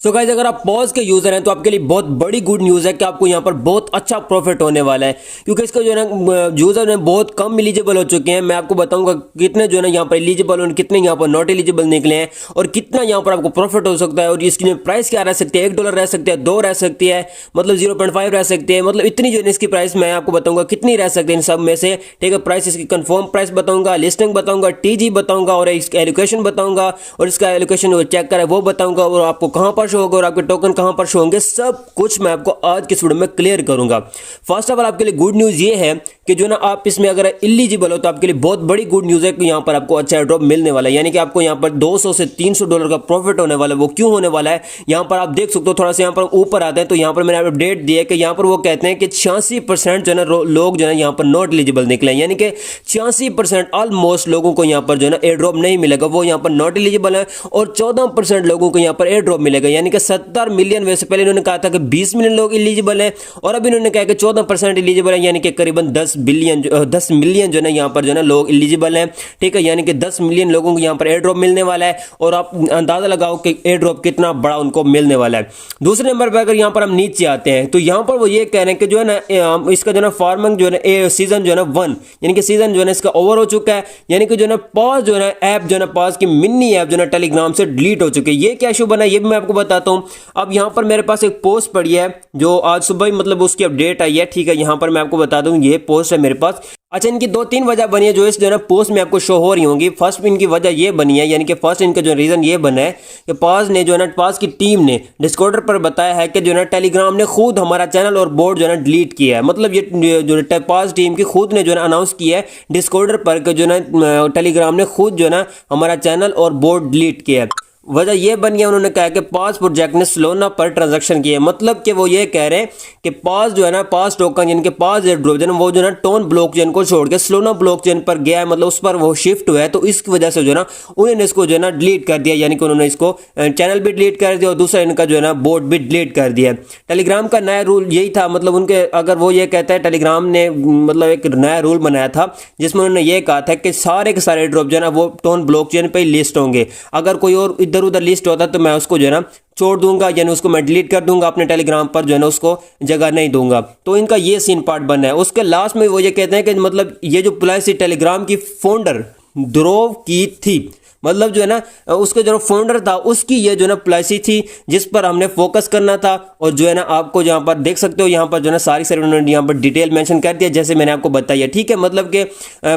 So guys, अगर आप pause के यूजर हैं तो आपके लिए बहुत बड़ी गुड न्यूज़ है कि आपको यहाँ पर बहुत अच्छा प्रॉफिट होने वाला है, क्योंकि इसका जो है ना यूजर हैं बहुत कम एलिजिबल हो चुके हैं। मैं आपको बताऊंगा कितने जो है ना यहाँ पर एलिजिबल और कितने यहाँ पर नॉट एलिजिबल निकले हैं और कितना यहाँ पर आपको प्रॉफिट हो सकता है। और इसकी प्राइस क्या रह सकती है, $1 रह सकती है, 2 रह सकती है, मतलब 0.5 रह सकती है, मतलब इतनी जो है इसकी प्राइस मैं आपको बताऊंगा कितनी रह सकती है इन सब में से। ठीक है, प्राइस इसकी कंफर्म प्राइस बताऊंगा, लिस्टिंग बताऊंगा, टीजी बताऊंगा और इसका एलोकेशन बताऊंगा और इसका एलोकेशन चेक करें वो बताऊंगा और आपको कहां पर शो होगा और आपके टोकन कहां पर शो होंगे, सब कुछ मैं आपको आज के वीडियो में क्लियर करूंगा। फर्स्ट ऑफ ऑल आपके लिए गुड न्यूज ये है कि जो ना आप इसमें अगर इलिजिबल हो तो आपके लिए बहुत बड़ी गुड न्यूज है कि यहां पर आपको अच्छा ड्रॉप मिलने वाला है, यानी कि आपको यहां पर $200 से $300 का प्रॉफिट होने वाला है। वो क्यों होने वाला है, यहां पर आप देख सकते हो। थोड़ा सा यहां पर ऊपर आते हैं तो यहां पर मैंने अपडेट दिया कि यहां पर वो कहते हैं कि 86% जो है ना लोग जो है यहां पर नॉट एलिजिबल निकले, यानी कि 86% ऑलमोस्ट लोगों को यहां पर जो है ना एयर ड्रॉप नहीं मिलेगा, वो यहां पर नॉट एलिजिबल है। और 14% लोगों को यहां पर एयर ड्रॉप मिलेगा, यानी कि 70 मिलियन। वैसे पहले इन्होंने कहा था कि 20 मिलियन लोग एलिजिबल हैं और अब इन्होंने कहा कि 14% एलिजिबल है, यानी कि करीबन 10 मिलियन जो है यहाँ पर जो है लोग एलिजिबल हैं। ठीक है, यानी कि 10 मिलियन लोगों को यहाँ पर एयर ड्रॉप मिलने वाला है और आप अंदाजा लगाओ कि एयर ड्रॉप कितना बड़ा उनको मिलने वाला है। दूसरे नंबर पर अगर यहाँ पर हम नीचे आते हैं तो यहाँ पर वो ये कह रहे हैं कि जो है ना इसका जो है फार्मिंग जो है सीजन जो है ना 1, यानी कि सीजन जो है इसका ओवर हो चुका है, यानी कि जो है पॉज जो है ना ऐप जो है ना पॉज की मिनी ऐप जो है ना टेलीग्राम से डिलीट हो चुकी है। ये क्या इशू बना ये भी मैं आपको बताता हूँ। अब यहाँ पर मेरे पास एक पोस्ट पड़ी है जो आज सुबह ही मतलब उसकी अपडेट आई है। ठीक है, यहाँ पर मैं आपको बता दूं ये पोस्ट है मेरे पास। अच्छा, इनकी 2-3 वजह बनी है जो इस जो है पोस्ट में आपको शो हो रही होंगी। फर्स्ट इनकी वजह ये बनी है, यानी कि फर्स्ट इनका जो रीजन ये बना है कि पास ने जो है ना पास की टीम ने डिस्कॉर्डर पर बताया है कि जो है टेलीग्राम ने खुद हमारा चैनल और बोर्ड जो है डिलीट किया है। मतलब ये जो है पास टीम की खुद ने जो है अनाउंस किया है डिस्कॉर्डर पर कि जो है टेलीग्राम ने खुद जो है ना हमारा चैनल और बोर्ड डिलीट किया है। वजह यह बन गया, उन्होंने कहा कि पास प्रोजेक्ट ने सोलोना पर ट्रांजैक्शन किए, मतलब कि वो ये कह रहे हैं कि पास जो है ना पास टोकन जिनके पास हाइड्रोजन वो जो है टोन ब्लॉकचेन को छोड़ के सोलोना ब्लॉकचेन पर गया है, मतलब उस पर वो शिफ्ट हुआ है। तो इसकी वजह से जो है ना उन्होंने इसको जो है ना डिलीट कर दिया, यानी कि उन्होंने इसको चैनल भी डिलीट कर दिया और दूसरा इनका जो है ना बोर्ड भी डिलीट कर दिया। टेलीग्राम का नया रूल यही था, मतलब उनके अगर वो ये कहता है टेलीग्राम ने मतलब एक नया रूल बनाया था जिसमें उन्होंने ये कहा था कि सारे के सारे ड्रॉप जो है ना वो टोन ब्लॉकचेन पे ही लिस्ट होंगे। अगर कोई और इधर उधर लिस्ट होता तो मैं उसको जो है ना छोड़ दूंगा, यानी उसको मैं डिलीट कर दूंगा अपने टेलीग्राम पर, जो है ना उसको जगह नहीं दूंगा। तो इनका ये सीन पार्ट बना है। उसके लास्ट में वो ये कहते हैं कि मतलब ये जो पॉलिसी टेलीग्राम की फाउंडर ध्रुव की थी, मतलब जो है ना उसका जो फाउंडर था उसकी ये जो है ना पॉलिसी थी जिस पर हमने फोकस करना था। और जो है ना आपको यहाँ पर देख सकते हो, यहाँ पर जो है ना सारी उन्होंने यहाँ पर डिटेल मेंशन कर दिया जैसे मैंने आपको बताया। ठीक है, मतलब कि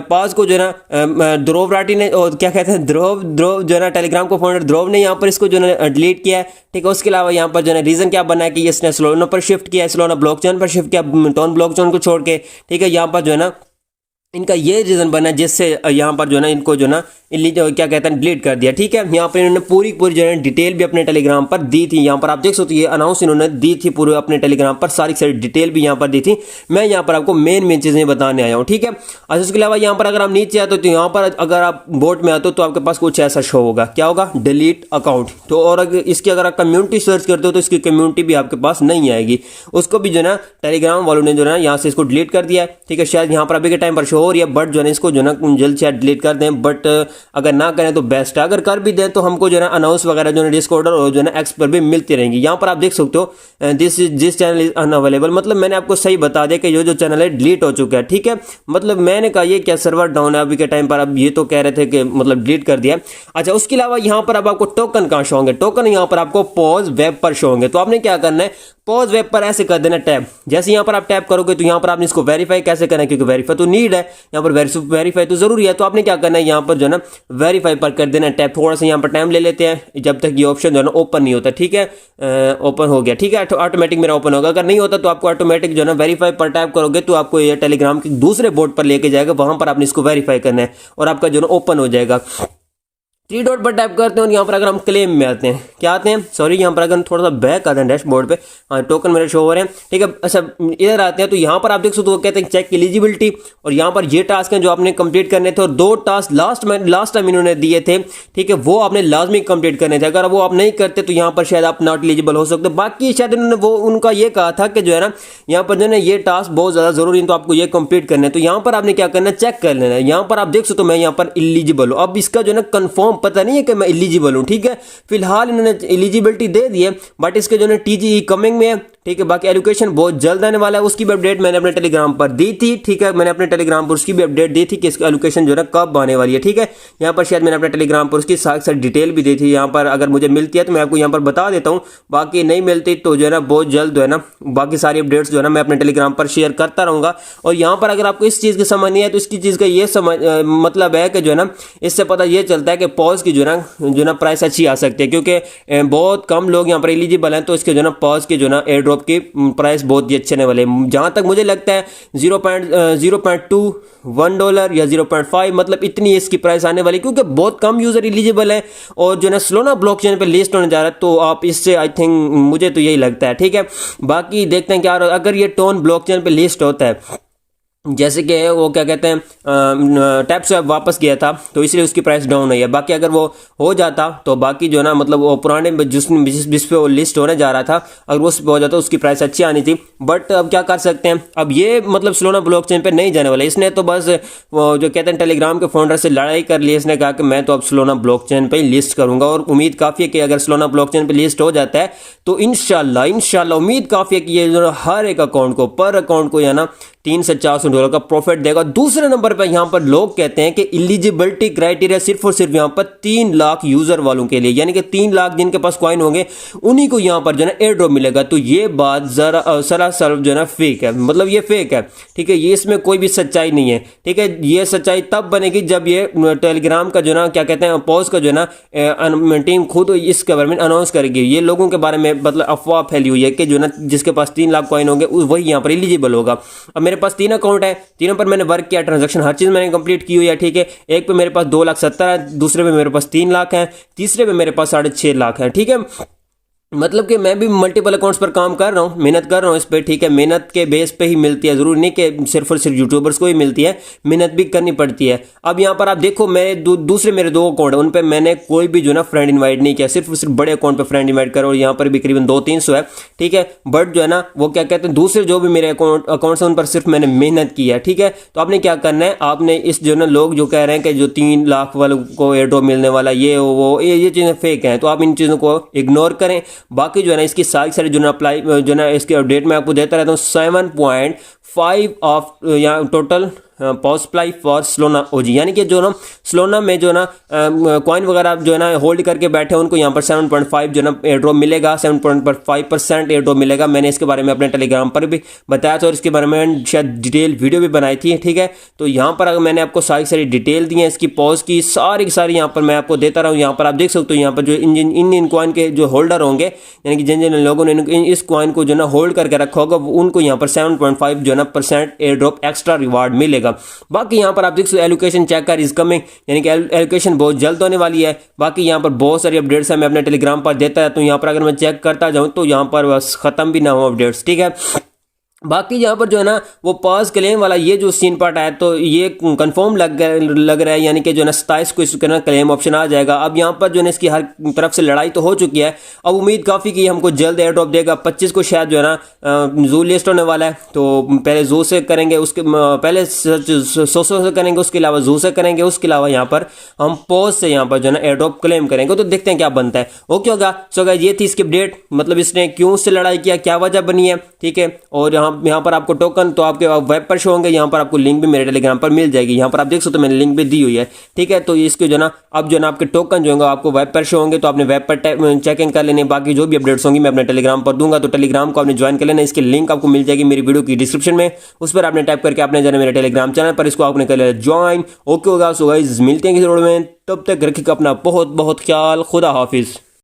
पास को जो है ना ध्रुव राठी ने और क्या कहते हैं ध्रुव जो है ना टेलीग्राम को फाउंडर ध्रुव ने यहाँ पर इसको जो है डिलीट किया है। ठीक है, उसके अलावा यहाँ पर जो है रीजन क्या बना है कि इसने सोलोना पर शिफ्ट किया, सोलोना ब्लॉकचेन पर शिफ्ट किया टोन ब्लॉकचेन को छोड़ के। ठीक है, यहाँ पर जो है ना इनका ये रीजन बना जिससे यहाँ पर जो है ना इनको जो ना क्या कहते हैं डिलीट कर दिया। ठीक है, यहाँ पर इन्होंने पूरी जो है डिटेल भी अपने टेलीग्राम पर दी थी। यहाँ पर आप देख सकते हो ये अनाउंस इन्होंने दी थी पूरे अपने टेलीग्राम पर, सारी सारी डिटेल भी यहाँ पर दी थी। मैं यहाँ पर आपको मेन चीजें बताने आया हूँ। ठीक है, अच्छा उसके अलावा यहाँ पर अगर आप नीचे आते हो तो यहाँ पर अगर आप बोट में आते हो तो आपके पास कुछ ऐसा शो होगा, क्या होगा, डिलीट अकाउंट। तो और अगर इसकी अगर आप कम्युनिटी सर्च करते हो तो इसकी कम्युनिटी भी आपके पास नहीं आएगी, उसको भी जो है ना टेलीग्राम वालों ने जो है यहाँ से इसको डिलीट कर दिया है। ठीक है, शायद यहाँ पर अभी के टाइम पर शो हो रही है, बट जो है इसको जो है ना जल्द से डिलीट कर दें। बट अगर ना करें तो बेस्ट है, अगर कर भी दें तो हमको जो है ना अनाउंस वगैरह जो है डिस्कॉर्डर और जो है ना एक्स पर भी मिलती रहेंगी। यहाँ पर आप देख सकते हो दिस चैनल इज अनअवेलेबल, मतलब मैंने आपको सही बता दिया कि ये जो चैनल है डिलीट हो चुका है। ठीक है, मतलब मैंने कहा ये क्या सर्वर डाउन है अभी के टाइम पर, अब ये तो कह रहे थे कि मतलब डिलीट कर दिया। अच्छा, उसके अलावा यहाँ पर अब आपको टोकन कहाँ शो होंगे, टोकन यहाँ पर आपको पॉज वेब पर शो होंगे। तो आपने क्या करना है, पॉज वेब पर ऐसे कर देना टैप। जैसे यहाँ पर आप टैप करोगे तो यहाँ पर आपने इसको वेरीफाई कैसे करना है, क्योंकि वेरीफाई तो नीड है, यहाँ पर वेरीफाई तो जरूरी है। तो आपने क्या करना है, यहाँ पर जो है ना वेरीफाई पर कर देना टैप। थोड़ा सा यहाँ पर टाइम ले लेते हैं जब तक ये ऑप्शन जो है ना ओपन नहीं होता। ठीक है, ओपन हो गया। ठीक है, ऑटोमेटिक मेरा ओपन होगा। अगर नहीं होता तो आपको ऑटोमेटिक जो है ना वेरीफाई पर टैप करोगे तो आपको ये टेलीग्राम के दूसरे बोर्ड पर लेके जाएगा, वहां पर आपने इसको वेरीफाई करना है और आपका जो है ना ओपन हो जाएगा। 3 डॉट पर टैप करते हैं और यहाँ पर अगर हम क्लेम में आते हैं, क्या आते हैं, सॉरी यहाँ पर अगर थोड़ा सा बैक आते हैं डैशबोर्ड पे, हाँ टोकन मेरे शो हो रहे हैं। ठीक है, अच्छा इधर आते हैं तो यहाँ पर आप देख सकते हो कहते हैं चेक एलिजिबिलिटी, और यहाँ पर ये टास्क हैं जो आपने कंप्लीट करने थे और 2 टास्क लास्ट टाइम इन्होंने दिए थे। ठीक है, वो आपने लाजमी कंप्लीट करने थे, अगर वो आप नहीं करते तो यहाँ पर शायद आप नॉट एलिजिबल हो सकते। बाकी शायद इन्होंने वो उनका ये कहा था कि जो है ना यहाँ पर जो है ना ये टास्क बहुत ज्यादा जरूरी है तो आपको ये कंप्लीट करना है। तो यहाँ पर आपने क्या करना है, चेक कर लेना है। यहाँ पर आप देख सकते हो मैं यहाँ पर एलिजिबल हूँ। अब इसका जो है ना कंफर्म कंफर्म पता नहीं है कि मैं एलिजिबल हूँ, ठीक है। फिलहाल इन्होंने एलिजिबिलिटी दे दी है, बट इसके जो है TGE कमिंग में है, ठीक है। बाकी एलोकेशन बहुत जल्द आने वाला है, उसकी भी अपडेट मैंने अपने टेलीग्राम पर दी थी, ठीक है। मैंने अपने टेलीग्राम पर उसकी भी अपडेट दी थी कि इसकी एलोकेशन जो है कब आने वाली है, ठीक है। यहाँ पर शायद मैंने अपने टेलीग्राम पर उसकी साथ साथ डिटेल भी दी थी। यहाँ पर अगर मुझे मिलती है तो मैं आपको यहाँ पर बता देता हूँ, बाकी नहीं मिलती तो जो है ना बहुत जल्द जो है ना बाकी सारी अपडेट्स जो है ना मैं अपने टेलीग्राम पर शेयर करता रहूंगा। और यहाँ पर अगर आपको इस चीज़ की समझ नहीं है तो इसकी चीज़ का ये समझ मतलब है कि जो है ना इससे पता ये चलता है कि पॉज की जो है ना प्राइस अच्छी आ सकती है, क्योंकि बहुत कम लोग यहाँ पर एलिजिबल हैं, तो इसके जो है ना पॉज की जो है ना एयर ड्रॉप की प्राइस बहुत ही अच्छे आने वाले हैं। जहाँ तक मुझे लगता है $0.01 या 0.5 मतलब इतनी इसकी प्राइस आने वाली, क्योंकि बहुत कम यूजर एलिजिबल है और जो है ना सोलाना ब्लॉकचेन पे लिस्ट होने जा रहा है। तो आप इससे आई थिंक मुझे तो यही लगता है, ठीक है। बाकी देखते हैं क्या अगर ये टोन ब्लॉकचेन पे लिस्ट होता है, जैसे कि वो क्या कहते हैं टैप स्वैप वापस गया था तो इसलिए उसकी प्राइस डाउन हुई है। बाकी अगर वो हो जाता तो बाकी जो ना मतलब वो पुराने जिस पे वो लिस्ट होने जा रहा था अगर उस पे हो जाता उसकी प्राइस अच्छी आनी थी। बट अब क्या कर सकते हैं, अब ये मतलब सोलाना ब्लॉकचेन पे नहीं जाने वाला। इसने तो बस वो जो कहते हैं टेलीग्राम के फाउंडर से लड़ाई कर ली। इसने कहा कि मैं तो अब सोलाना ब्लॉकचेन पे ही लिस्ट करूंगा, और उम्मीद काफ़ी है कि अगर सोलाना ब्लॉकचेन पे लिस्ट हो जाता है तो इंशाल्लाह उम्मीद काफ़ी है कि ये जो हर एक अकाउंट को पर अकाउंट को या ना $300 से $400 का प्रॉफिट देगा। दूसरे नंबर पर यहाँ पर लोग कहते हैं कि एलिजिबिलिटी क्राइटेरिया सिर्फ और सिर्फ यहाँ पर 3 लाख यूजर वालों के लिए, यानी कि 3 लाख जिनके पास कॉइन होंगे उन्हीं को यहाँ पर जो है एयर ड्रॉप मिलेगा। तो ये बात जरा सरासर जो है ना फेक है, मतलब ये फेक है, ठीक है। ये इसमें कोई भी सच्चाई नहीं है, ठीक है। ये सच्चाई तब बनेगी जब ये टेलीग्राम का जो ना क्या कहते हैं पॉज का जो ना टीम खुद इस गवर्नमेंट अनाउंस करेगी। ये लोगों के बारे में मतलब अफवाह फैली हुई है कि जो ना जिसके पास 3 लाख कॉइन होंगे वही यहाँ पर एलिजिबल होगा। अब मेरे पास 3 अकाउंट है, तीनों पर मैंने वर्क किया, ट्रांजैक्शन हर चीज मैंने कंप्लीट की हुई है, ठीक है। एक पे मेरे पास 2,70,000 है, दूसरे पे मेरे पास 3 लाख है, तीसरे पे मेरे पास 6.5 लाख है, ठीक है। मतलब कि मैं भी मल्टीपल अकाउंट्स पर काम कर रहा हूँ, मेहनत कर रहा हूँ इस पर, ठीक है। मेहनत के बेस पे ही मिलती है, जरूरी नहीं कि सिर्फ और सिर्फ यूट्यूबर्स को ही मिलती है, मेहनत भी करनी पड़ती है। अब यहाँ पर आप देखो मैं दूसरे मेरे 2 अकाउंट है, उन पर मैंने कोई भी जो ना फ्रेंड इन्वाइट नहीं किया, सिर्फ और सिर्फ बड़े अकाउंट पर फ्रेंड इन्वाइट करो, और यहाँ पर भी करीबन 200-300 है, ठीक है। बट जो है ना वो क्या कहते हैं दूसरे जो भी मेरे अकाउंट्स हैं उन पर सिर्फ मैंने मेहनत की है, ठीक है। तो आपने क्या करना है, आपने इस जो ना लोग जो कह रहे हैं कि जो 3 लाख वालों को एयर ड्रॉप मिलने वाला ये चीज़ें फेक हैं, तो आप इन चीज़ों को इग्नोर करें। बाकी जो है ना इसकी सारी जो ना अप्लाई जो ना इसके अपडेट मैं आपको देता रहता हूँ। 7.5 ऑफ यहाँ total pause supply for Solana OG, यानी कि जो ना सोलाना में जो ना कॉइन वगैरह जो है ना होल्ड करके बैठे उनको यहाँ पर 7.5 जो ना एयर ड्रॉप मिलेगा, 7.5% एयर ड्रॉप मिलेगा। मैंने इसके बारे में अपने टेलीग्राम पर भी बताया था और इसके बारे में शायद डिटेल वीडियो भी बनाई थी, ठीक है। तो यहाँ पर अगर मैंने आपको सारी डिटेल दी है इसकी पॉज की सारी यहाँ पर मैं आपको देता रहा हूँ। यहाँ पर आप देख सकते हो यहाँ पर जो इन कॉइन के जो होल्डर होंगे, यानी कि जिन जिन लोगों ने इस कॉइन को जो ना होल्ड करके रखा होगा उनको यहाँ पर 7.5 जो ना % एयर ड्रॉप एक्स्ट्रा रिवार्ड मिलेगा। बाकी यहाँ पर आप देख सकते हो एलोकेशन चेकर इज कमिंग, यानी कि एलोकेशन बहुत जल्द होने वाली है। बाकी यहाँ पर बहुत सारी अपडेट्स है, मैं अपने टेलीग्राम पर देता है, तो यहाँ पर अगर मैं चेक करता जाऊँ तो यहाँ पर बस खत्म भी ना हो अपडेट्स, ठीक है। बाकी यहाँ पर जो है ना वो पॉज क्लेम वाला ये जो सीन पार्ट आया तो ये कंफर्म लग रहा है, यानी कि जो है ना 27 को इसका ना क्लेम ऑप्शन आ जाएगा। अब यहाँ पर जो है ना इसकी हर तरफ से लड़ाई तो हो चुकी है, अब उम्मीद काफ़ी कि हमको जल्द एयर ड्रॉप देगा। 25 को शायद जो है ना जू लिस्ट होने वाला है, तो पहले जू से करेंगे, उसके पहले सो से करेंगे, उसके अलावा जू से करेंगे, उसके अलावा यहाँ पर हम पॉज से यहाँ पर जो है ना एयर ड्रॉप क्लेम करेंगे। तो देखते हैं क्या बनता है, ओके होगा। सो गाइस ये थी इसकी अपडेट, मतलब इसने क्यों से लड़ाई किया, क्या वजह बनी है, ठीक है। और यहाँ पर आपको टोकन तो आपके वेब पर शो होंगे, यहाँ पर आपको लिंक भी मेरे टेलीग्राम पर मिल जाएगी। यहाँ पर आप देख सकते हो मैंने लिंक भी दी हुई है, ठीक है। तो इसके जो ना अब जो ना आपके टोकन जो होंगे आपको वेब पर शो होंगे, तो आपने वेब पर चेकिंग कर लेने। बाकी जो भी अपडेट्स होंगी मैं अपने टेलीग्राम पर दूंगा, तो टेलीग्राम को आपने ज्वाइन कर लेना। इसकी लिंक आपको मिल जाएगी मेरी वीडियो की डिस्क्रिप्शन में, उस पर आपने टाइप करके आपने जाना मेरे टेलीग्राम चैनल पर, इसको आपने कर लेना ज्वाइन, ओके होगा। सो गाइस मिलते हैं किसी वीडियो में, तब तक रखिएगा अपना बहुत बहुत ख्याल, खुदा हाफिज।